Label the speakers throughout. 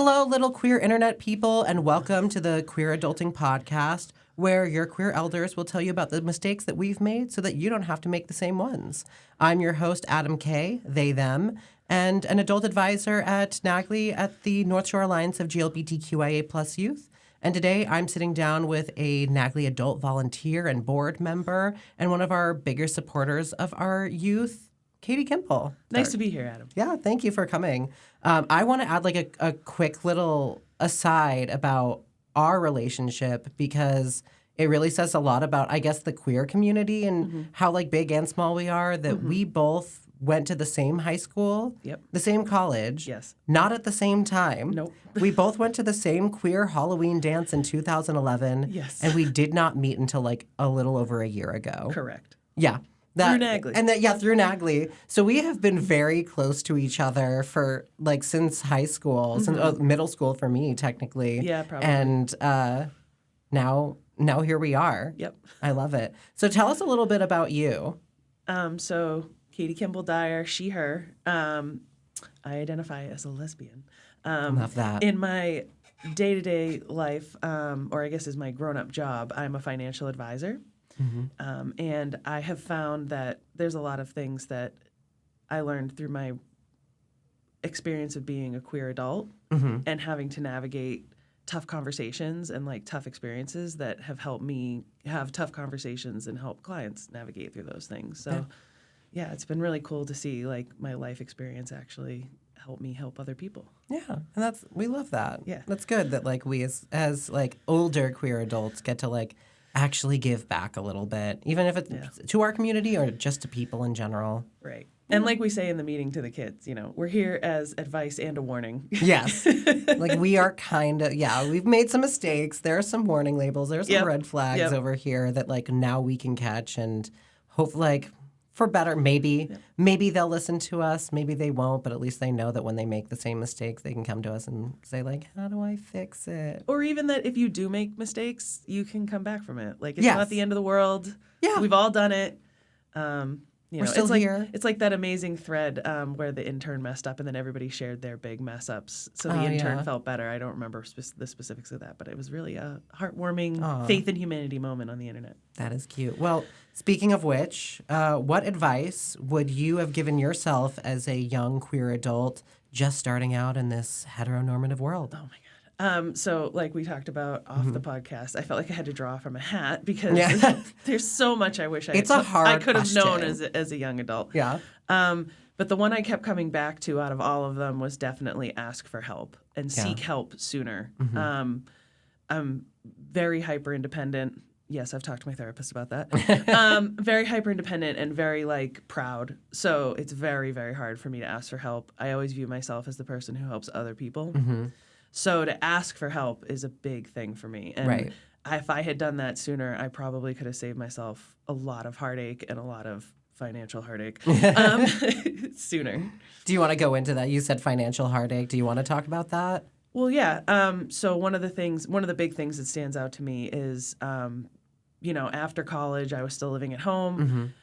Speaker 1: Hello, little queer internet people, and welcome to the Queer Adulting Podcast, where your queer elders will tell you about the mistakes that we've made so that you don't have to make the same ones. I'm your host, Adam Kay, they, them, and an adult advisor at NAGLY at the North Shore Alliance of LGBTQIA plus youth. And today I'm sitting down with a NAGLY adult volunteer and board member and one of our bigger supporters of our youth, Katie Kimball.
Speaker 2: Nice to be here, Adam.
Speaker 1: Yeah, thank you for coming. I want to add like a quick little aside about our relationship because it really says a lot about, I guess, the queer community and how like big and small we are, that we both went to the same high school, the same college, not at the same time.
Speaker 2: Nope.
Speaker 1: We both went to the same queer Halloween dance in 2011, and we did not meet until like a little over a year ago.
Speaker 2: Correct.
Speaker 1: Yeah.
Speaker 2: Through NAGLY.
Speaker 1: And through NAGLY. So we have been very close to each other for, like, since high school, since middle school for me, technically.
Speaker 2: Yeah, probably.
Speaker 1: And now here we are.
Speaker 2: Yep.
Speaker 1: I love it. So tell us a little bit about you.
Speaker 2: So Katie Kimball Dyer, she, her. I identify as a lesbian.
Speaker 1: Love that.
Speaker 2: In my day-to-day life, or I guess is my grown-up job, I'm a financial advisor. And I have found that there's a lot of things that I learned through my experience of being a queer adult and having to navigate tough conversations and like tough experiences that have helped me have tough conversations and help clients navigate through those things. So yeah, it's been really cool to see like my life experience actually help me help other people.
Speaker 1: Yeah, and we love that.
Speaker 2: Yeah.
Speaker 1: That's good that like we as like older queer adults get to like actually give back a little bit, even if it's to our community or just to people in general.
Speaker 2: Right. And like we say in the meeting to the kids, you know, we're here as advice and a warning.
Speaker 1: Yes. Like we are kind of, we've made some mistakes. There are some warning labels. There's some red flags over here that like now we can catch and hope like for better, maybe they'll listen to us, maybe they won't, but at least they know that when they make the same mistakes, they can come to us and say like, how do I fix it?
Speaker 2: Or even that if you do make mistakes, you can come back from it. Like it's not the end of the world.
Speaker 1: Yeah.
Speaker 2: We've all done it.
Speaker 1: We're still here.
Speaker 2: It's like that amazing thread where the intern messed up and then everybody shared their big mess ups. So the intern felt better. I don't remember the specifics of that, but it was really a heartwarming faith in humanity moment on the internet.
Speaker 1: That is cute. Well, speaking of which, what advice would you have given yourself as a young queer adult just starting out in this heteronormative world?
Speaker 2: Oh, my God. So like we talked about off the podcast, I felt like I had to draw from a hat because there's so much I wish I could have known as a young adult.
Speaker 1: Yeah.
Speaker 2: But the one I kept coming back to out of all of them was definitely ask for help and seek help sooner. I'm very hyper independent. Yes, I've talked to my therapist about that. Very hyper independent and very like proud. So it's very, very hard for me to ask for help. I always view myself as the person who helps other people. So to ask for help is a big thing for me. And if I had done that sooner, I probably could have saved myself a lot of heartache and a lot of financial heartache sooner.
Speaker 1: Do you want to go into that? You said financial heartache. Do you want to talk about that?
Speaker 2: Well, yeah. So one of the big things that stands out to me is, after college, I was still living at home.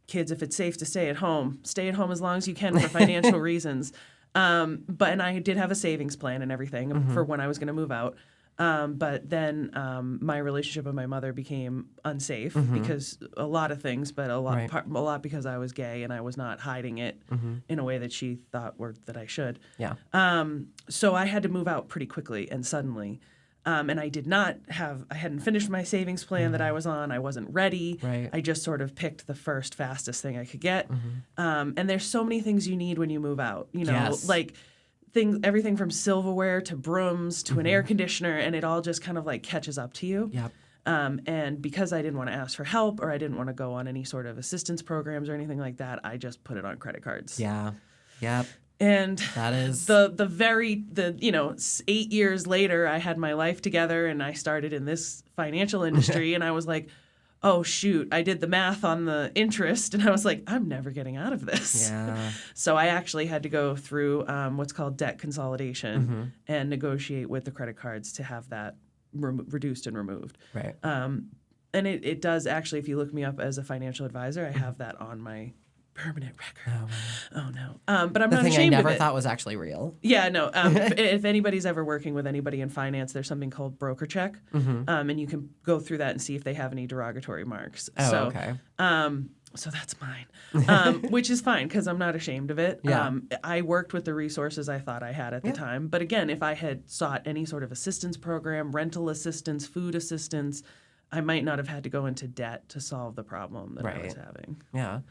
Speaker 2: Kids, if it's safe to stay at home as long as you can for financial reasons. And I did have a savings plan and everything for when I was going to move out. But then my relationship with my mother became unsafe because a lot of things, but a lot because I was gay and I was not hiding it in a way that she thought that I should.
Speaker 1: Yeah.
Speaker 2: So I had to move out pretty quickly and suddenly. And I hadn't finished my savings plan that I was on. I wasn't ready.
Speaker 1: Right.
Speaker 2: I just sort of picked the first fastest thing I could get. And there's so many things you need when you move out, like everything from silverware to brooms to an air conditioner, and it all just kind of like catches up to you.
Speaker 1: Yep.
Speaker 2: And because I didn't want to ask for help or I didn't want to go on any sort of assistance programs or anything like that, I just put it on credit cards.
Speaker 1: Yeah. Yep.
Speaker 2: And
Speaker 1: that is
Speaker 2: the 8 years later, I had my life together and I started in this financial industry and I was like, oh, shoot, I did the math on the interest and I was like, I'm never getting out of this.
Speaker 1: Yeah.
Speaker 2: So I actually had to go through what's called debt consolidation and negotiate with the credit cards to have that reduced and removed.
Speaker 1: Right.
Speaker 2: And it does actually, if you look me up as a financial advisor, I have that on my permanent record.
Speaker 1: Oh, wow.
Speaker 2: Oh no. But I'm
Speaker 1: The
Speaker 2: not
Speaker 1: thing I
Speaker 2: ashamed of
Speaker 1: never
Speaker 2: it.
Speaker 1: thought was actually real.
Speaker 2: Yeah, no. If anybody's ever working with anybody in finance, there's something called broker check, and you can go through that and see if they have any derogatory marks.
Speaker 1: Oh, okay.
Speaker 2: So that's mine, which is fine because I'm not ashamed of it.
Speaker 1: Yeah.
Speaker 2: I worked with the resources I thought I had at the time. But again, if I had sought any sort of assistance program, rental assistance, food assistance, I might not have had to go into debt to solve the problem that I was having.
Speaker 1: Yeah.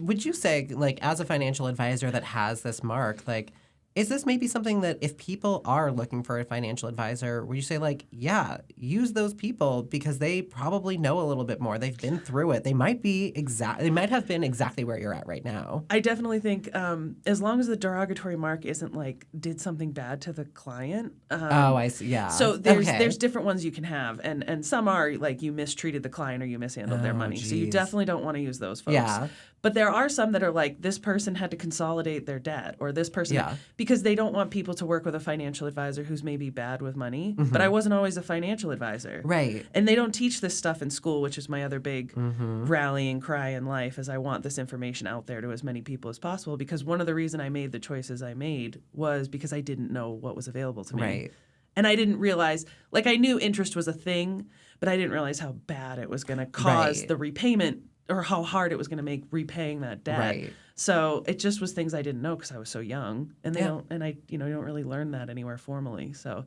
Speaker 1: Would you say, like, as a financial advisor that has this mark, like, is this maybe something that if people are looking for a financial advisor, would you say, like, yeah, use those people because they probably know a little bit more. They've been through it. They might have been exactly where you're at right now.
Speaker 2: I definitely think as long as the derogatory mark isn't like did something bad to the client.
Speaker 1: Oh, I see. Yeah.
Speaker 2: So there's different ones you can have, and some are like you mistreated the client or you mishandled their money.
Speaker 1: Geez.
Speaker 2: So you definitely don't want to use those folks.
Speaker 1: Yeah.
Speaker 2: But there are some that are like this person had to consolidate their debt or this person because they don't want people to work with a financial advisor who's maybe bad with money. But I wasn't always a financial advisor.
Speaker 1: Right.
Speaker 2: And they don't teach this stuff in school, which is my other big rallying cry in life is I want this information out there to as many people as possible because one of the reasons I made the choices I made was because I didn't know what was available to me.
Speaker 1: Right.
Speaker 2: And I didn't realize, like I knew interest was a thing, but I didn't realize how bad it was going to cause the repayment or how hard it was going to make repaying that debt.
Speaker 1: Right.
Speaker 2: So it just was things I didn't know because I was so young, and they don't, and you don't really learn that anywhere formally. So,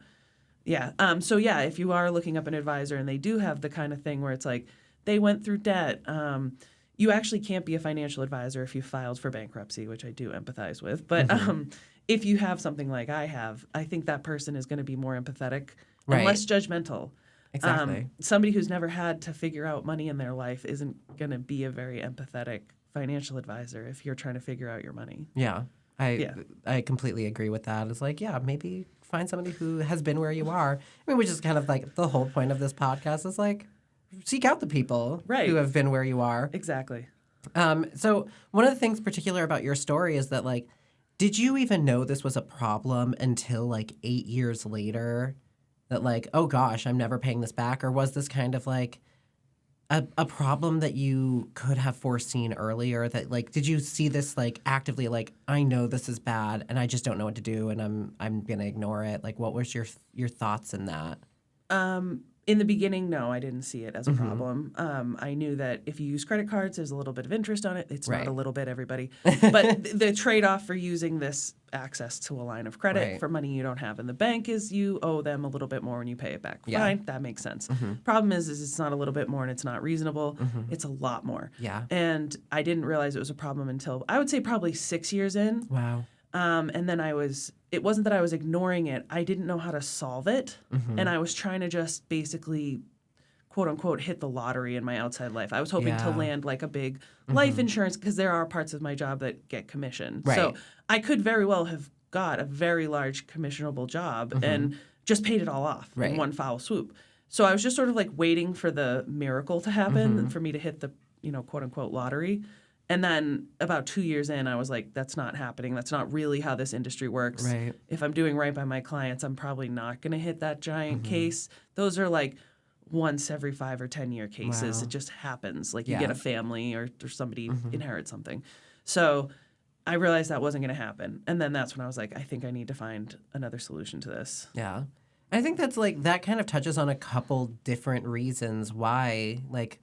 Speaker 2: yeah. If you are looking up an advisor and they do have the kind of thing where it's like they went through debt, you actually can't be a financial advisor if you filed for bankruptcy, which I do empathize with. But if you have something like I have, I think that person is going to be more empathetic and less judgmental.
Speaker 1: Exactly.
Speaker 2: Somebody who's never had to figure out money in their life isn't going to be a very empathetic financial advisor if you're trying to figure out your money.
Speaker 1: Yeah. I completely agree with that. It's like, yeah, maybe find somebody who has been where you are. I mean, which is kind of like the whole point of this podcast is like seek out the people who have been where you are.
Speaker 2: Exactly.
Speaker 1: So one of the things particular about your story is that like, did you even know this was a problem until like 8 years later? That like, oh gosh, I'm never paying this back? Or was this kind of like a problem that you could have foreseen earlier? That like, did you see this like actively like, I know this is bad and I just don't know what to do and I'm gonna ignore it? Like, what was your thoughts in that?
Speaker 2: In the beginning, no, I didn't see it as a problem. I knew that if you use credit cards, there's a little bit of interest on it. It's not a little bit, everybody. But the trade-off for using this access to a line of credit for money you don't have in the bank is you owe them a little bit more when you pay it back. Fine, that makes sense. Problem is it's not a little bit more and it's not reasonable. It's a lot more.
Speaker 1: Yeah.
Speaker 2: And I didn't realize it was a problem until, I would say probably 6 years in.
Speaker 1: Wow.
Speaker 2: And then it wasn't that I was ignoring it. I didn't know how to solve it. And I was trying to just basically, quote unquote, hit the lottery in my outside life. I was hoping to land like a big life insurance because there are parts of my job that get commission.
Speaker 1: Right.
Speaker 2: So I could very well have got a very large commissionable job and just paid it all off in one foul swoop. So I was just sort of like waiting for the miracle to happen and for me to hit the, quote unquote, lottery. And then about 2 years in, I was like, that's not happening. That's not really how this industry works.
Speaker 1: Right.
Speaker 2: If I'm doing right by my clients, I'm probably not going to hit that giant case. Those are like once every 5 or 10 year cases.
Speaker 1: Wow.
Speaker 2: It just happens. Like you get a family or somebody inherits something. So I realized that wasn't going to happen. And then that's when I was like, I think I need to find another solution to this.
Speaker 1: Yeah. I think that's like, that kind of touches on a couple different reasons why, like,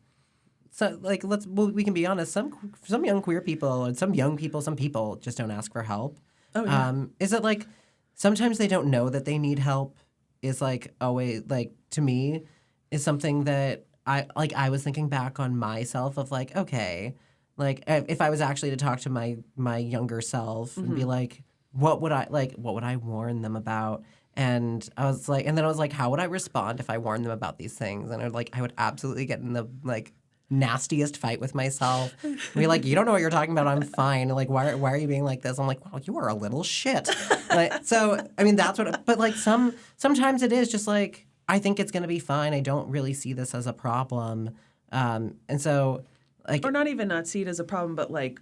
Speaker 1: so like we can be honest. Some young queer people and some young people, some people just don't ask for help.
Speaker 2: Oh yeah.
Speaker 1: Is it like sometimes they don't know that they need help? Is like always like to me is something that I was thinking back on myself of like okay, like if I was actually to talk to my younger self and be like what would I warn them about? And I was like how would I respond if I warned them about these things? And I would absolutely get in the like nastiest fight with myself. Be like, you don't know what you're talking about. I'm fine. Like, why are you being like this? I'm like, wow, you are a little shit. Like, so, I mean, that's what. But like sometimes it is just like I think it's gonna be fine. I don't really see this as a problem. And so, like,
Speaker 2: or not even not see it as a problem, but like,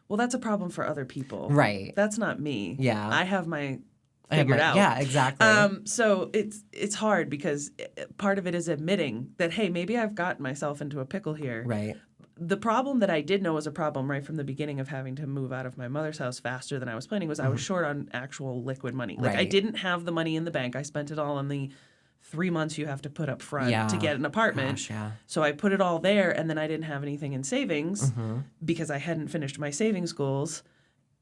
Speaker 2: well, that's a problem for other people.
Speaker 1: Right.
Speaker 2: That's not me.
Speaker 1: Yeah.
Speaker 2: I have my figured out.
Speaker 1: Yeah, exactly.
Speaker 2: So it's hard because part of it is admitting that, hey, maybe I've gotten myself into a pickle here.
Speaker 1: Right.
Speaker 2: the problem that I did know was a problem right from the beginning of having to move out of my mother's house faster than I was planning was I was short on actual liquid money. Like I didn't have the money in the bank. I spent it all on the 3 months you have to put up front to get an apartment.
Speaker 1: Gosh, yeah.
Speaker 2: So I put it all there, and then I didn't have anything in savings because I hadn't finished my savings goals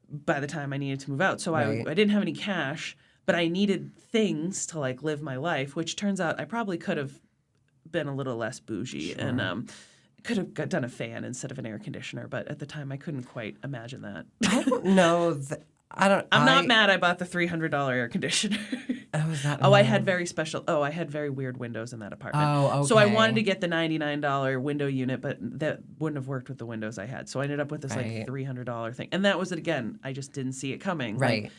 Speaker 2: by the time I needed to move out. So I didn't have any cash, but I needed things to like live my life, which turns out I probably could have been a little less bougie and could have done a fan instead of an air conditioner, but at the time I couldn't quite imagine that.
Speaker 1: I don't know.
Speaker 2: I'm not mad I bought the $300 air conditioner.
Speaker 1: Oh, is that?
Speaker 2: I had I had very weird windows in that apartment.
Speaker 1: Oh, okay.
Speaker 2: So I wanted to get the $99 window unit, but that wouldn't have worked with the windows I had. So I ended up with this like $300 thing. And that was it again. I just didn't see it coming.
Speaker 1: Right.
Speaker 2: Like,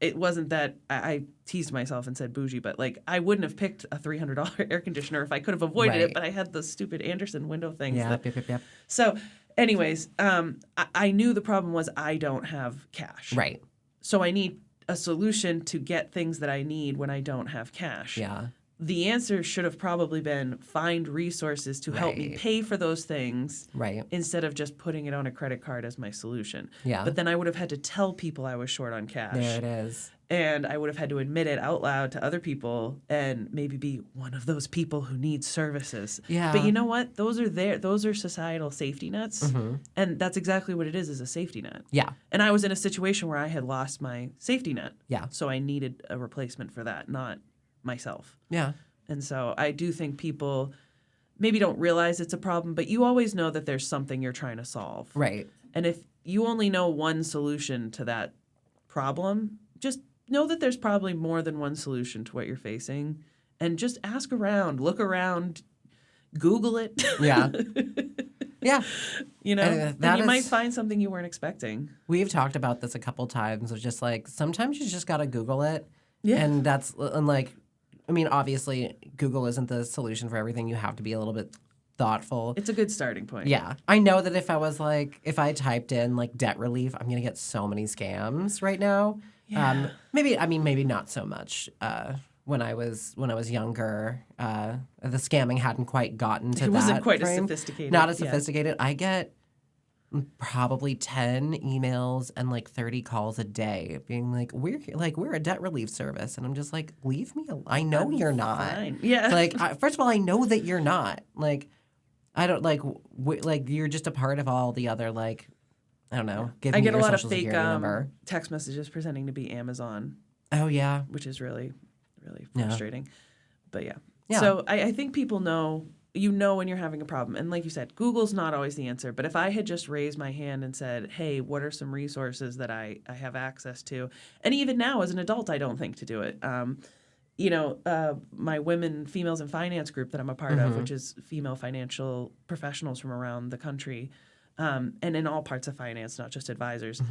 Speaker 2: it wasn't that I teased myself and said bougie, but like I wouldn't have picked a $300 air conditioner if I could have avoided it, but I had the stupid Anderson window things.
Speaker 1: Yep.
Speaker 2: So anyways, I knew the problem was I don't have cash.
Speaker 1: Right.
Speaker 2: So I need a solution to get things that I need when I don't have cash.
Speaker 1: Yeah.
Speaker 2: The answer should have probably been find resources to help me pay for those things instead of just putting it on a credit card as my solution.
Speaker 1: Yeah.
Speaker 2: But then I would have had to tell people I was short on cash.
Speaker 1: There it is.
Speaker 2: And I would have had to admit it out loud to other people and maybe be one of those people who need services.
Speaker 1: Yeah.
Speaker 2: But you know what? Those are societal safety nets. And that's exactly what it is a safety net.
Speaker 1: Yeah.
Speaker 2: And I was in a situation where I had lost my safety net.
Speaker 1: Yeah.
Speaker 2: So I needed a replacement for that, not myself.
Speaker 1: Yeah.
Speaker 2: And so I do think people maybe don't realize it's a problem, but you always know that there's something you're trying to solve.
Speaker 1: Right.
Speaker 2: And if you only know one solution to that problem, just know that there's probably more than one solution to what you're facing. And just ask around, look around, Google it.
Speaker 1: Yeah. Yeah.
Speaker 2: You know, and you might find something you weren't expecting.
Speaker 1: We've talked about this a couple times of just like sometimes you just got to Google it.
Speaker 2: Yeah.
Speaker 1: And like, I mean, obviously, Google isn't the solution for everything. You have to be a little bit thoughtful.
Speaker 2: It's a good starting point.
Speaker 1: Yeah. I know that if I typed in like debt relief, I'm going to get so many scams right now.
Speaker 2: Yeah.
Speaker 1: Maybe not so much. When I was younger, the scamming hadn't quite gotten to that.
Speaker 2: It wasn't quite
Speaker 1: frame.
Speaker 2: as sophisticated.
Speaker 1: Not as sophisticated. I get probably 10 emails and like 30 calls a day being like, we're a debt relief service. And I'm just like, leave me alone. I know you're not.
Speaker 2: Fine. Yeah.
Speaker 1: Like, first of all, I know that you're not. Like, I don't like, you're just a part of all the other, like, I don't know. Give
Speaker 2: I
Speaker 1: me
Speaker 2: get a
Speaker 1: your
Speaker 2: lot of
Speaker 1: social
Speaker 2: fake
Speaker 1: security number.
Speaker 2: text messages pretending to be Amazon.
Speaker 1: Oh, yeah.
Speaker 2: Which is really, really frustrating. But yeah.
Speaker 1: Yeah.
Speaker 2: So I think people know, when you're having a problem. And like you said, Google's not always the answer. But if I had just raised my hand and said, hey, what are some resources that I have access to? And even now as an adult, I don't think to do it. My females in finance group that I'm a part of, which is female financial professionals from around the country, and in all parts of finance, not just advisors.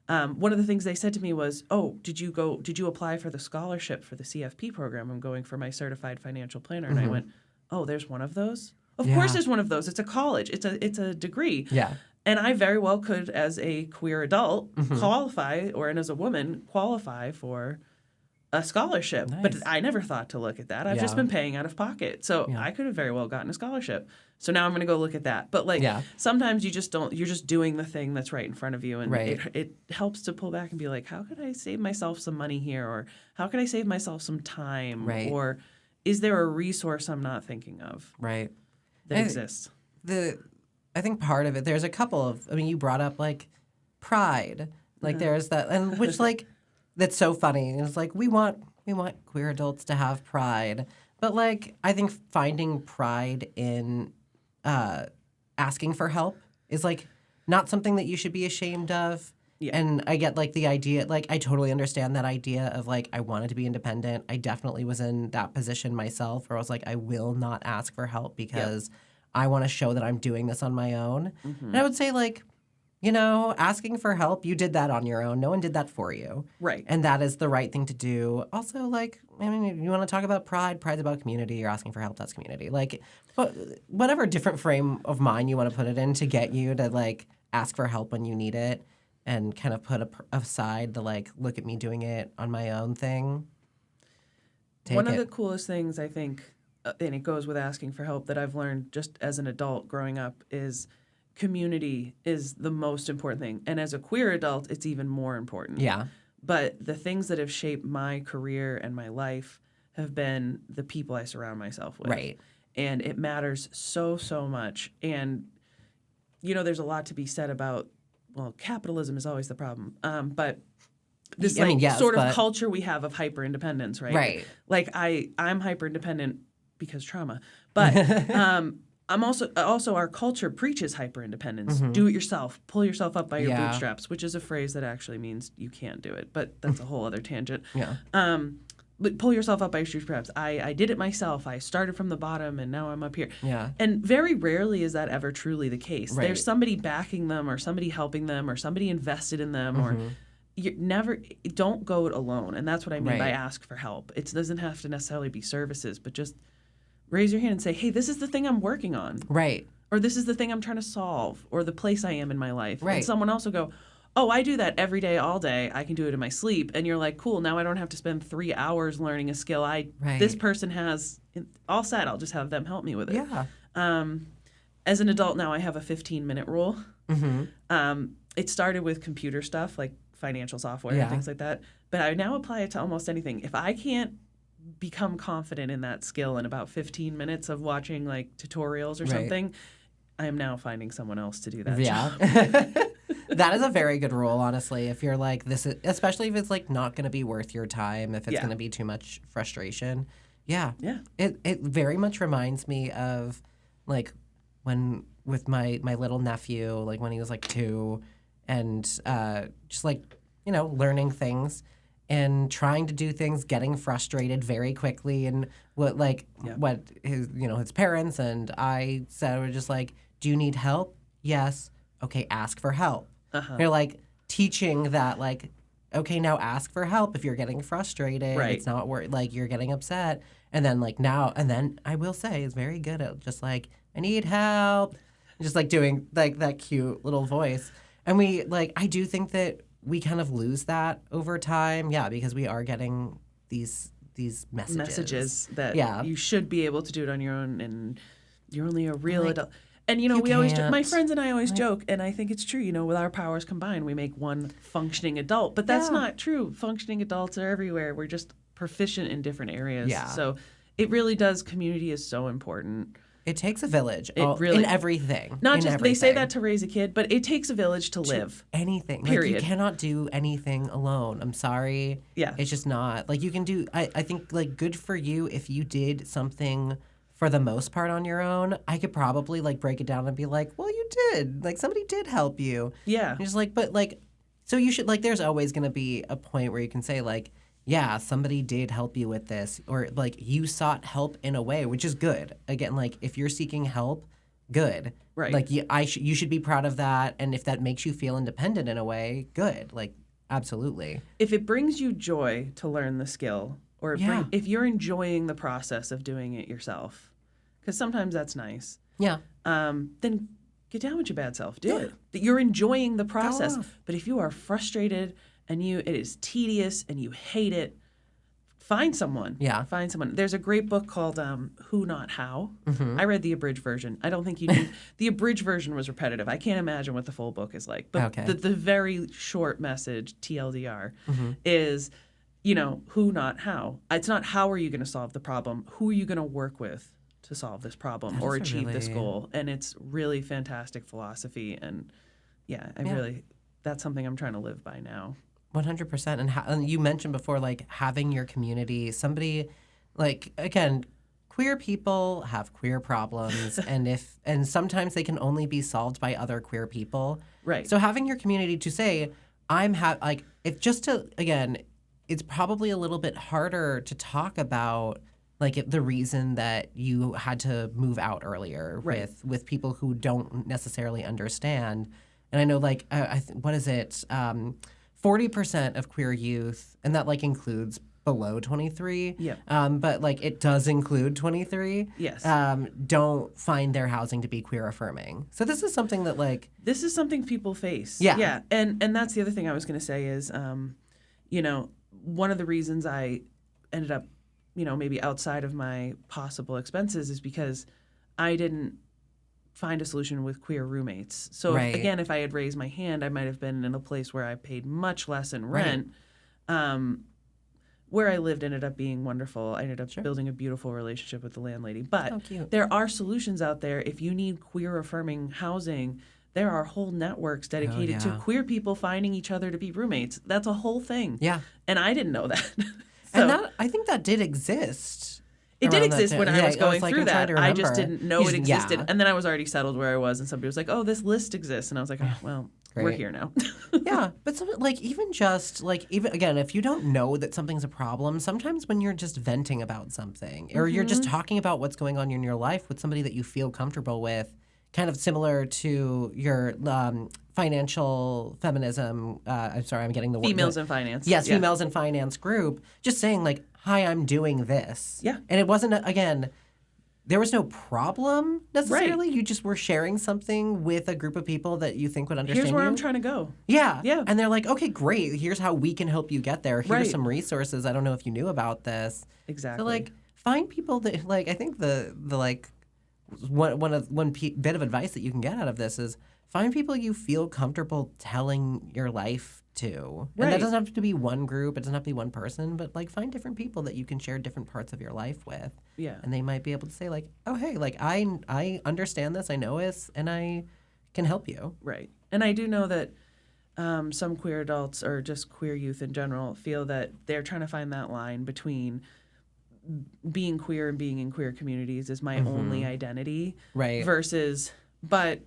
Speaker 2: One of the things they said to me was, oh, did you apply for the scholarship for the CFP program? I'm going for my certified financial planner. And I went, oh, there's one of those? Of course there's one of those. It's a college. It's a degree.
Speaker 1: Yeah.
Speaker 2: And I very well could, as a queer adult, qualify, and as a woman, qualify for a scholarship.
Speaker 1: Nice.
Speaker 2: But I never thought to look at that. I've just been paying out of pocket. So I could have very well gotten a scholarship. So now I'm going to go look at that. But sometimes you just don't, you're just doing the thing that's right in front of you. And it helps to pull back and be like, how could I save myself some money here? Or how could I save myself some time?
Speaker 1: Right.
Speaker 2: Or is there a resource I'm not thinking of?
Speaker 1: Right.
Speaker 2: That exists?
Speaker 1: I think part of it, there's a couple of, you brought up like pride. Like there's that, and which like, that's so funny. It's like, we want queer adults to have pride. But like, I think finding pride in asking for help is like not something that you should be ashamed of. Yeah. And I get like the idea, like I totally understand that idea of like I wanted to be independent. I definitely was in that position myself where I was like, I will not ask for help because I want to show that I'm doing this on my own. And I would say like, asking for help, you did that on your own. No one did that for you.
Speaker 2: Right.
Speaker 1: And that is the right thing to do. Also, like, you want to talk about pride, pride's about community. You're asking for help, that's community. Like, whatever different frame of mind you want to put it in to get you to, like, ask for help when you need it and kind of put aside the, like, look at me doing it on my own thing.
Speaker 2: One of the coolest things, I think, and it goes with asking for help that I've learned just as an adult growing up is community is the most important thing. And as a queer adult, it's even more important.
Speaker 1: Yeah.
Speaker 2: But the things that have shaped my career and my life have been the people I surround myself with.
Speaker 1: Right.
Speaker 2: And it matters so, so much. And, there's a lot to be said about, well, capitalism is always the problem. But this sort of culture we have of hyper-independence, right?
Speaker 1: Right.
Speaker 2: Like I'm hyper-independent because trauma. But I'm also our culture preaches hyper-independence. Do it yourself. Pull yourself up by your bootstraps, which is a phrase that actually means you can't do it. But that's a whole other tangent.
Speaker 1: Yeah.
Speaker 2: But pull yourself up by your bootstraps. I did it myself. I started from the bottom and now I'm up here.
Speaker 1: Yeah.
Speaker 2: And very rarely is that ever truly the case.
Speaker 1: Right.
Speaker 2: There's somebody backing them or somebody helping them or somebody invested in them or don't go it alone. And that's what I mean by ask for help. It doesn't have to necessarily be services, but just raise your hand and say, hey, this is the thing I'm working on.
Speaker 1: Right.
Speaker 2: Or this is the thing I'm trying to solve, or the place I am in my life.
Speaker 1: Right.
Speaker 2: And someone else will go, oh, I do that every day, all day. I can do it in my sleep. And you're like, cool, now I don't have to spend 3 hours learning a skill this person has all set. I'll just have them help me with it.
Speaker 1: Yeah.
Speaker 2: As an adult now, I have a 15-minute rule. It started with computer stuff, like financial software and things like that. But I now apply it to almost anything. If I can't become confident in that skill in about 15 minutes of watching like tutorials or something, I am now finding someone else to do that job.
Speaker 1: That is a very good rule, honestly. If you're like this, especially if it's like not going to be worth your time, if it's going to be too much frustration. Yeah. It very much reminds me of like when with my little nephew, like when he was like 2, and just like learning things. And trying to do things, getting frustrated very quickly, and what his parents and I said were just like, "Do you need help? Yes. Okay, ask for help." They're like teaching that like, okay, now ask for help if you're getting frustrated.
Speaker 2: Right.
Speaker 1: It's not like you're getting upset, and then I will say is very good at just like, I need help, just like doing like that cute little voice, and I do think that we kind of lose that over time, because we are getting these messages that you should be able to do it on your own, and you're only a real adult. And we always my friends and I always joke, and I think it's true. With our powers combined, we make one functioning adult. But that's not true. Functioning adults are everywhere. We're just proficient in different areas. Yeah.
Speaker 2: So it really does. Community is so important.
Speaker 1: It takes a village in everything.
Speaker 2: Not just they say that to raise a kid, but it takes a village to live.
Speaker 1: Anything.
Speaker 2: Period.
Speaker 1: Like, you cannot do anything alone. I'm sorry.
Speaker 2: Yeah.
Speaker 1: It's just not. Like you can do. I think like good for you if you did something for the most part on your own. I could probably like break it down and be like, well, you did. Like somebody did help you.
Speaker 2: Yeah.
Speaker 1: And just like, but like, so you should like. There's always going to be a point where you can say like, yeah, somebody did help you with this, or like you sought help in a way, which is good. Again, like if you're seeking help, good.
Speaker 2: Right.
Speaker 1: Like you should be proud of that, and if that makes you feel independent in a way, good. Like absolutely.
Speaker 2: If it brings you joy to learn the skill, or if you're enjoying the process of doing it yourself, because sometimes that's nice.
Speaker 1: Yeah.
Speaker 2: Then get down with your bad self. Do it. That you're enjoying the process. But if you are frustrated and it is tedious and you hate it, find someone.
Speaker 1: Yeah.
Speaker 2: Find someone. There's a great book called Who Not How. I read the abridged version. I don't think you need the abridged version was repetitive. I can't imagine what the full book is like. But the very short message, TLDR, is, who not how. It's not how are you going to solve the problem. Who are you going to work with to solve this problem or achieve this goal? And it's really fantastic philosophy. And that's something I'm trying to live by now.
Speaker 1: 100%. And you mentioned before, like having your community, somebody like, again, queer people have queer problems and sometimes they can only be solved by other queer people.
Speaker 2: Right.
Speaker 1: So having your community to say, it's probably a little bit harder to talk about like the reason that you had to move out earlier with people who don't necessarily understand. And I know like, what is it? 40% of queer youth, and that like includes below 23.
Speaker 2: Yeah.
Speaker 1: But like it does include 23.
Speaker 2: Yes.
Speaker 1: Don't find their housing to be queer affirming. So this is something that like
Speaker 2: this is something people face.
Speaker 1: Yeah.
Speaker 2: Yeah. And that's the other thing I was going to say is, one of the reasons I ended up, maybe outside of my possible expenses is because I didn't find a solution with queer roommates. So if I had raised my hand, I might have been in a place where I paid much less in rent. Where I lived ended up being wonderful. I ended up building a beautiful relationship with the landlady. But there are solutions out there. If you need queer-affirming housing, there are whole networks dedicated to queer people finding each other to be roommates. That's a whole thing.
Speaker 1: Yeah.
Speaker 2: And I didn't know that.
Speaker 1: And I think that did exist.
Speaker 2: It did exist when I was going through that. I just didn't know it existed. And then I was already settled where I was, and somebody was like, oh, this list exists. And I was like, oh, well, we're here now.
Speaker 1: Yeah. But even again, if you don't know that something's a problem, sometimes when you're just venting about something or you're just talking about what's going on in your life with somebody that you feel comfortable with, kind of similar to your financial feminism. I'm sorry, I'm getting the word.
Speaker 2: Females in finance.
Speaker 1: Yes, females in finance group. Just saying like, hi, I'm doing this.
Speaker 2: Yeah.
Speaker 1: And it wasn't, again, there was no problem necessarily. You just were sharing something with a group of people that you think would understand.
Speaker 2: Here's where
Speaker 1: you.
Speaker 2: I'm trying to go.
Speaker 1: Yeah.
Speaker 2: Yeah.
Speaker 1: And they're like, okay, great. Here's how we can help you get there. Here's some resources. I don't know if you knew about this.
Speaker 2: Exactly.
Speaker 1: So find people that I think the one bit of advice that you can get out of this is find people you feel comfortable telling your life to. And that doesn't have to be one group. It doesn't have to be one person. But find different people that you can share different parts of your life with.
Speaker 2: Yeah.
Speaker 1: And they might be able to say oh, hey, I understand this. I know this. And I can help you.
Speaker 2: Right. And I do know that some queer adults or just queer youth in general feel that they're trying to find that line between being queer and being in queer communities is my only identity.
Speaker 1: Right.
Speaker 2: But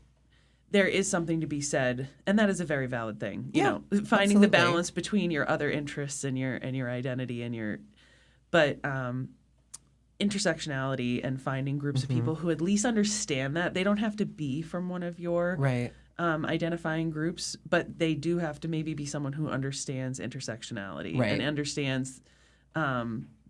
Speaker 2: there is something to be said, and that is a very valid thing. You know, finding
Speaker 1: absolutely.
Speaker 2: the balance between your other interests and your identity and but intersectionality and finding groups of people who at least understand that. They don't have to be from one of your identifying groups, but they do have to maybe be someone who understands intersectionality and understands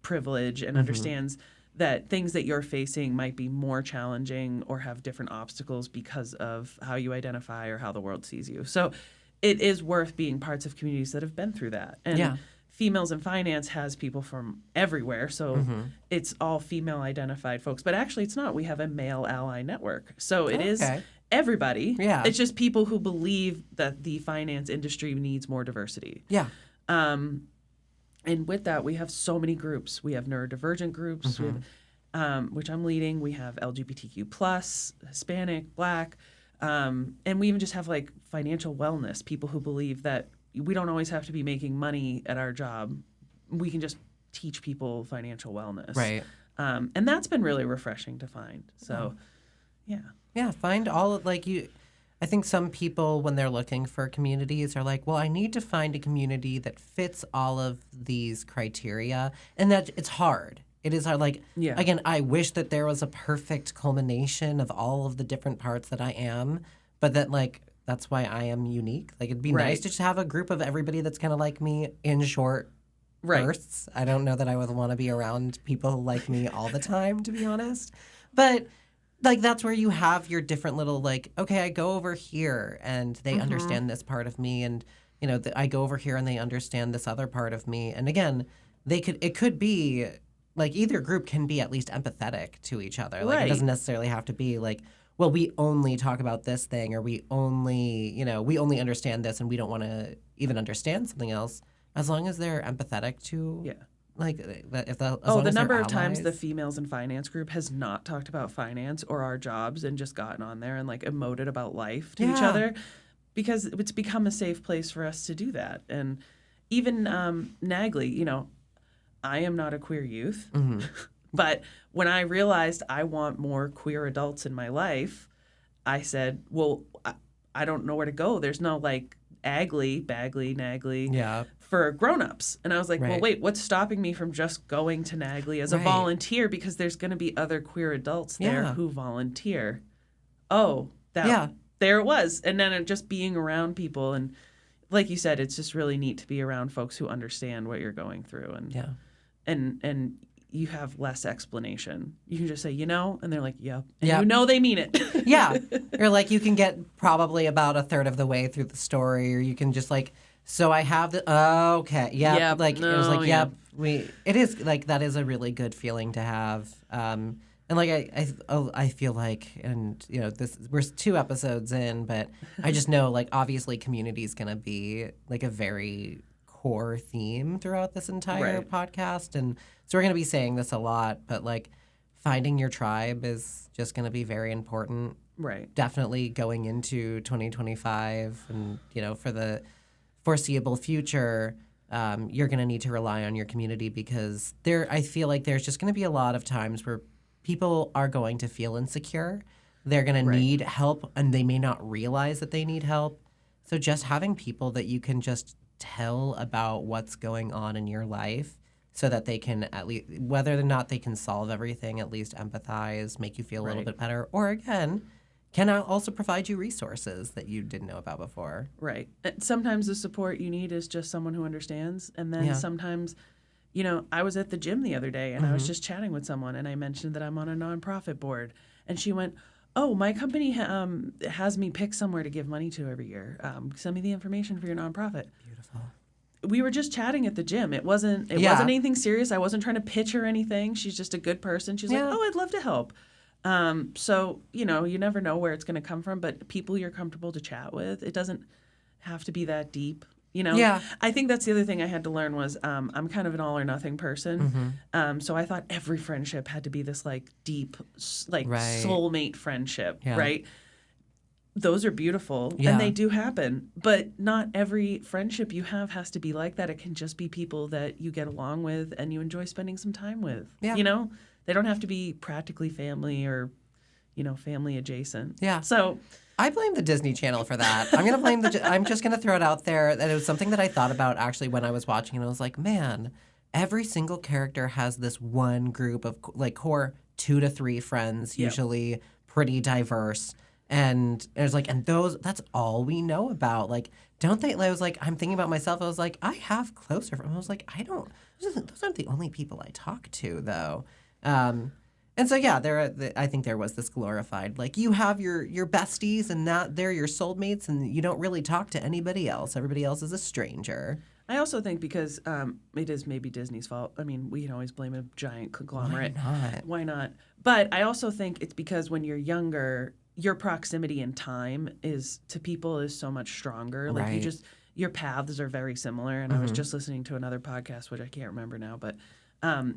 Speaker 2: privilege and understands that things that you're facing might be more challenging or have different obstacles because of how you identify or how the world sees you. So it is worth being parts of communities that have been through that. And Females in Finance has people from everywhere, so it's all female identified folks. But actually it's not. We have a male ally network. So it is everybody. Yeah. It's just people who believe that the finance industry needs more diversity.
Speaker 1: Yeah.
Speaker 2: And with that, we have so many groups. We have neurodivergent groups, we have, which I'm leading. We have LGBTQ+, Hispanic, Black, and we even just have financial wellness, people who believe that we don't always have to be making money at our job. We can just teach people financial wellness.
Speaker 1: Right.
Speaker 2: And that's been really refreshing to find. So, yeah.
Speaker 1: Yeah, find all of, I think some people, when they're looking for communities, are like, well, I need to find a community that fits all of these criteria. And that it's hard. It is hard. Again, I wish that there was a perfect culmination of all of the different parts that I am, but that, that's why I am unique. It'd be nice to just have a group of everybody that's kind of like me in short bursts. I don't know that I would want to be around people like me all the time, to be honest. But that's where you have your different little okay, I go over here and they understand this part of me, and I go over here and they understand this other part of me. And again, it could be either group can be at least empathetic to each other. It doesn't necessarily have to be well, we only talk about this thing, or we only understand this and we don't want to even understand something else, as long as they're empathetic to
Speaker 2: the number of times the Females in Finance group has not talked about finance or our jobs and just gotten on there and emoted about life to each other, because it's become a safe place for us to do that. And even NAGLY, I am not a queer youth, but when I realized I want more queer adults in my life, I said, well, I don't know where to go. There's no AGLY, BAGLY, NAGLY for grown-ups. And I was like, well, wait, what's stopping me from just going to NAGLY as a volunteer? Because there's going to be other queer adults there who volunteer. Oh, there it was. And then just being around people. And like you said, it's just really neat to be around folks who understand what you're going through. And and you have less explanation. You can just say, and they're like, yep. And they mean it.
Speaker 1: Or you can get probably about a third of the way through the story, or you can just so I have the, okay, yeah. It was it is that is a really good feeling to have. And like I feel like, and you know, we're 2 episodes in, but I just know like obviously community is gonna be like a very core theme throughout this entire podcast, and so we're gonna be saying this a lot, but like finding your tribe is just gonna be very important.
Speaker 2: Right.
Speaker 1: Definitely going into 2025, and you know, for the foreseeable future. You're going to need to rely on your community because I feel like there's just going to be a lot of times where people are going to feel insecure. They're going to need help, and they may not realize that they need help. So just having people that you can just tell about what's going on in your life so that they can at least, whether or not they can solve everything, at least empathize, make you feel a little bit better. Or again, can also provide you resources that you didn't know about before.
Speaker 2: Right. Sometimes the support you need is just someone who understands. And then sometimes, you know, I was at the gym the other day and I was just chatting with someone and I mentioned that I'm on a nonprofit board. And she went, oh, my company has me pick somewhere to give money to every year. Send me the information for your nonprofit.
Speaker 1: Beautiful.
Speaker 2: We were just chatting at the gym. It wasn't anything serious. I wasn't trying to pitch her anything. She's just a good person. She's like, oh, I'd love to help. So, you know, you never know where it's going to come from, but people you're comfortable to chat with, it doesn't have to be that deep, you know?
Speaker 1: Yeah.
Speaker 2: I think that's the other thing I had to learn was I'm kind of an all or nothing person. So I thought every friendship had to be this like deep, like soulmate friendship, right? Those are beautiful and they do happen, but not every friendship you have has to be like that. It can just be people that you get along with and you enjoy spending some time with, you know? They don't have to be practically family or, you know, family adjacent.
Speaker 1: Yeah.
Speaker 2: So
Speaker 1: I blame the Disney Channel for that. I'm just going to throw it out there that it was something that I thought about actually when I was watching, and I was like, man, every single character has this one group of like core 2 to 3 friends, usually pretty diverse. And it's like, and that's all we know about. Like, don't they? I was like, I'm thinking about myself. I was like, I have closer friends. I was like, those aren't the only people I talk to, though. And so, I think there was this glorified, like, you have your besties and they're your soulmates and you don't really talk to anybody else. Everybody else is a stranger.
Speaker 2: I also think because it is maybe Disney's fault. I mean, we can always blame a giant conglomerate. Why not? But I also think it's because when you're younger, your proximity in time to people is so much stronger. Like your paths are very similar. And I was just listening to another podcast, which I can't remember now, but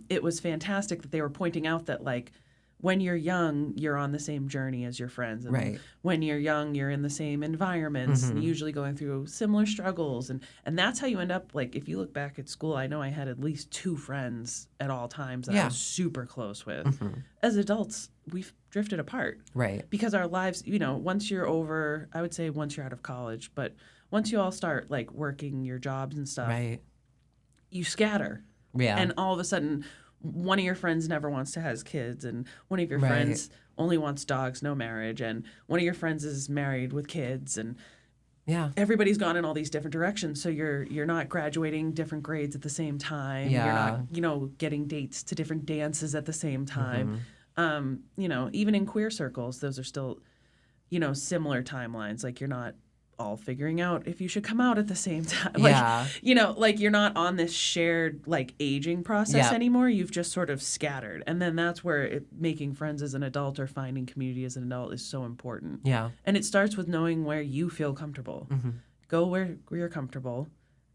Speaker 2: it was fantastic that they were pointing out that, like, when you're young, you're on the same journey as your friends. And when you're young, you're in the same environments and usually going through similar struggles. And that's how you end up, like, if you look back at school, I know I had at least 2 friends at all times that I was super close with. As adults, we've drifted apart.
Speaker 1: Right.
Speaker 2: Because our lives, you know, once you're out of college, but once you all start, like, working your jobs and stuff, you scatter. Yeah. And all of a sudden, one of your friends never wants to have kids, and one of your friends only wants dogs, no marriage, and one of your friends is married with kids, and everybody's gone in all these different directions. So you're not graduating different grades at the same time. Yeah. You're not, you know, getting dates to different dances at the same time. You know, even in queer circles, those are still, you know, similar timelines. Like, you're not all figuring out if you should come out at the same time. Like, you know, like, you're not on this shared, like, aging process anymore. You've just sort of scattered. And then that's where making friends as an adult or finding community as an adult is so important. Yeah. And it starts with knowing where you feel comfortable. Go where you're comfortable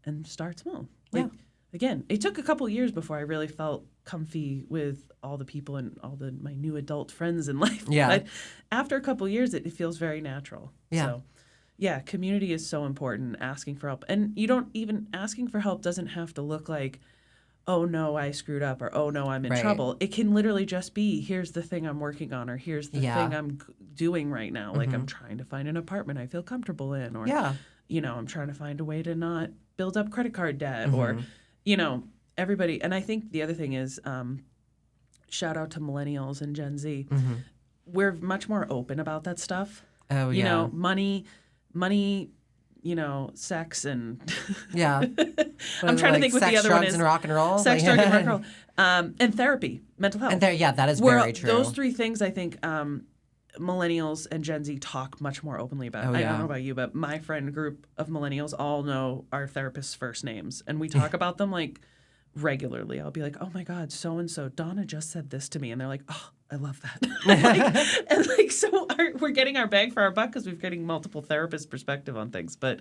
Speaker 2: and start small. Like, again, it took a couple years before I really felt comfy with all the people and all my new adult friends in life. Yeah. But after a couple years, it feels very natural. Yeah. So, yeah, community is so important, asking for help. And asking for help doesn't have to look like, oh, no, I screwed up, or, oh, no, I'm in trouble. It can literally just be, here's the thing I'm working on, or here's the thing I'm doing right now. Like, I'm trying to find an apartment I feel comfortable in, or, you know, I'm trying to find a way to not build up credit card debt, or, you know, everybody. And I think the other thing is, shout out to millennials and Gen Z. We're much more open about that stuff. Oh, you know, money, you know, sex and I'm trying to think what the other one is. Sex, drugs, and rock and roll. Sex, drugs, and rock and roll. And therapy, mental health. And that is very true. Those 3 things, I think, millennials and Gen Z talk much more openly about. I don't know about you, but my friend group of millennials all know our therapists' first names, and we talk about them like regularly. I'll be like, oh my God, so-and-so, Donna just said this to me. And they're like, oh, I love that. So we're getting our bang for our buck because we're getting multiple therapist perspective on things. But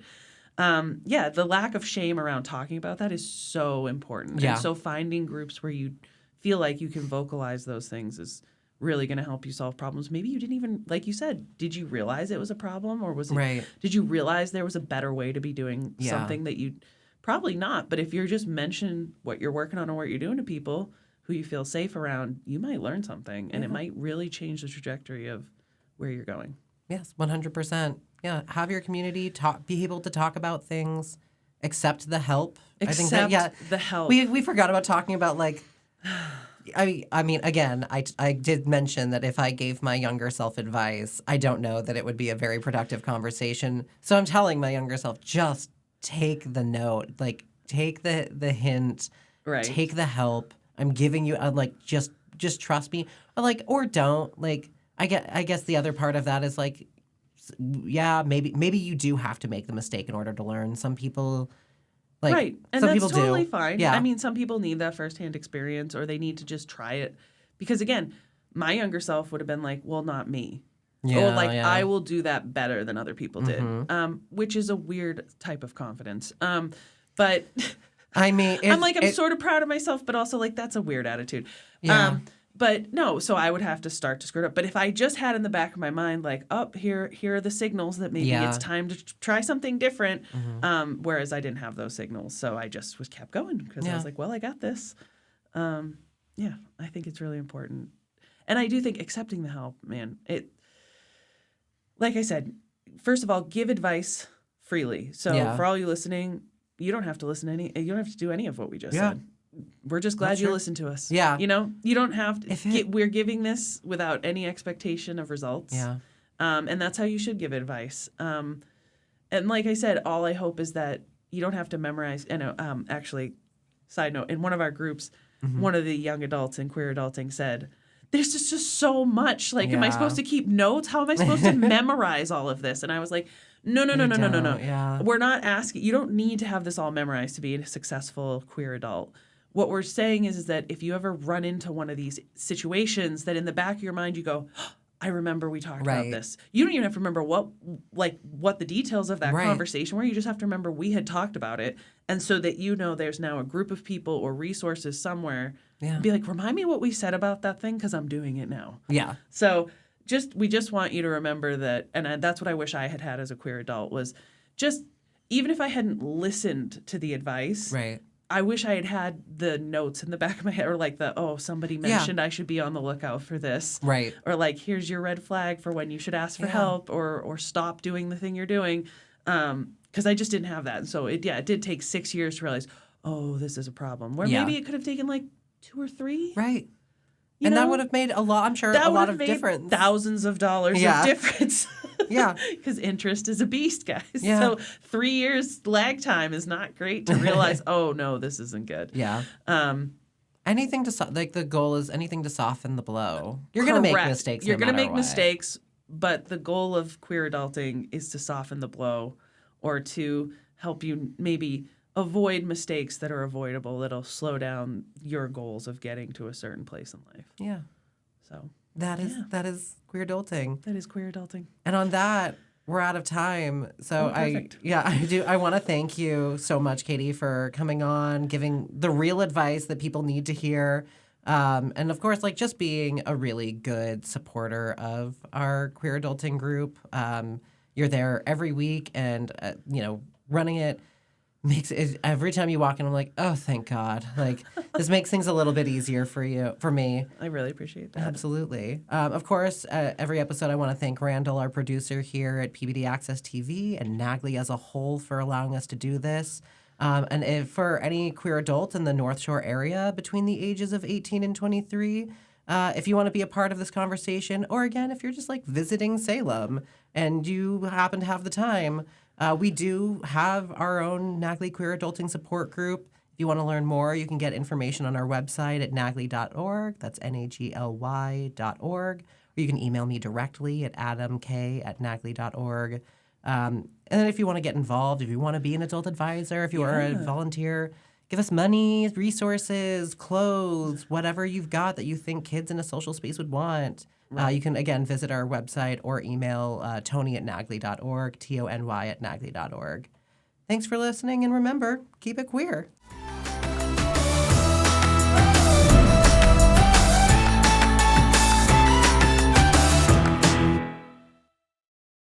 Speaker 2: the lack of shame around talking about that is so important.
Speaker 1: Yeah.
Speaker 2: And so finding groups where you feel like you can vocalize those things is really going to help you solve problems. Maybe you didn't even, like you said, did you realize it was a problem, or was it,
Speaker 1: right.
Speaker 2: did you realize there was a better way to be doing something that you, probably not, but if you're just mention what you're working on or what you're doing to people who you feel safe around, you might learn something, and it might really change the trajectory of where you're going.
Speaker 1: Yes, 100%. Yeah, have your community be able to talk about things, accept the help.
Speaker 2: The help.
Speaker 1: We forgot about talking about, like, I mean, again, I did mention that if I gave my younger self advice, I don't know that it would be a very productive conversation. So I'm telling my younger self, just take the note, like, take the hint,
Speaker 2: right.
Speaker 1: Take the help. I'm giving you, like, just trust me, or don't. Like, I guess the other part of that is, like, yeah, maybe you do have to make the mistake in order to learn. Some people. Like,
Speaker 2: right. And
Speaker 1: some
Speaker 2: that's
Speaker 1: people
Speaker 2: totally
Speaker 1: do.
Speaker 2: fine.
Speaker 1: Yeah.
Speaker 2: I mean, some people need that firsthand experience, or they need to just try it. Because, again, my younger self would have been like, well, not me.
Speaker 1: Yeah,
Speaker 2: or I will do that better than other people did, which is a weird type of confidence. But
Speaker 1: I mean,
Speaker 2: I'm sort of proud of myself, but also, like, that's a weird attitude.
Speaker 1: Yeah.
Speaker 2: But no, so I would have to start to screw it up. But if I just had in the back of my mind, like, here are the signals that maybe it's time to try something different, whereas I didn't have those signals, so I just kept going because I was like, well, I got this. I think it's really important, and I do think accepting the help, man. Like I said, first of all, give advice freely. So for all you listening, you don't have to you don't have to do any of what we just said. We're just glad you listened to us.
Speaker 1: Yeah.
Speaker 2: You know, you don't have to. We're giving this without any expectation of results.
Speaker 1: Yeah.
Speaker 2: And that's how you should give advice. And like I said, all I hope is that you don't have to memorize. And actually, side note, in one of our groups, one of the young adults in queer adulting said, there's just so much. Like, am I supposed to keep notes? How am I supposed to memorize all of this? And I was like, no.
Speaker 1: Yeah.
Speaker 2: We're not asking. You don't need to have this all memorized to be a successful queer adult. What we're saying is that if you ever run into one of these situations, that in the back of your mind you go, oh, I remember we talked about this. You don't even have to remember what the details of that conversation were. You just have to remember we had talked about it. And so that there's now a group of people or resources somewhere. Yeah. Be like, remind me what we said about that thing because I'm doing it now. Yeah. So we just want you to remember that, and that's what I wish I had as a queer adult, was just, even if I hadn't listened to the advice, I wish I had the notes in the back of my head, or like somebody mentioned I should be on the lookout for this. Right. Or like, here's your red flag for when you should ask for help, or stop doing the thing you're doing. Because I just didn't have that. And so it did take 6 years to realize, this is a problem. Where maybe it could have taken like 2 or 3. Right.
Speaker 1: That would have made a lot, I'm sure, a lot of difference.
Speaker 2: Thousands of dollars of difference. Yeah. Because interest is a beast, guys. Yeah. So 3 years lag time is not great to realize, oh, no, this isn't good. Yeah.
Speaker 1: Anything to, the goal is anything to soften the blow. You're going to make mistakes.
Speaker 2: You're going to make mistakes, but the goal of queer adulting is to soften the blow, or to help you maybe avoid mistakes that are avoidable, that'll slow down your goals of getting to a certain place in life. Yeah. So that is queer adulting. That is queer adulting.
Speaker 1: And on that, we're out of time. So I want to thank you so much, Katie, for coming on, giving the real advice that people need to hear. And of course, just being a really good supporter of our queer adulting group. You're there every week, and running it makes it, every time you walk in, I'm like, oh, thank God. This makes things a little bit easier for me.
Speaker 2: I really appreciate that.
Speaker 1: Absolutely. Of course, every episode I want to thank Randall, our producer here at Peabody Access TV, and NAGLY as a whole for allowing us to do this. And if for any queer adult in the North Shore area between the ages of 18 and 23, if you want to be a part of this conversation, or again, if you're just visiting Salem and you happen to have the time, we do have our own NAGLY Queer Adulting Support Group. If you want to learn more, you can get information on our website at nagly.org. That's NAGLY.org. Or you can email me directly at adamk@nagly.org. And then if you want to get involved, if you want to be an adult advisor, if you are a volunteer, give us money, resources, clothes, whatever you've got that you think kids in a social space would want.
Speaker 2: Right.
Speaker 1: You can, again, visit our website or email tony@nagly.org, TONY@nagly.org. Thanks for listening, and remember, keep it queer.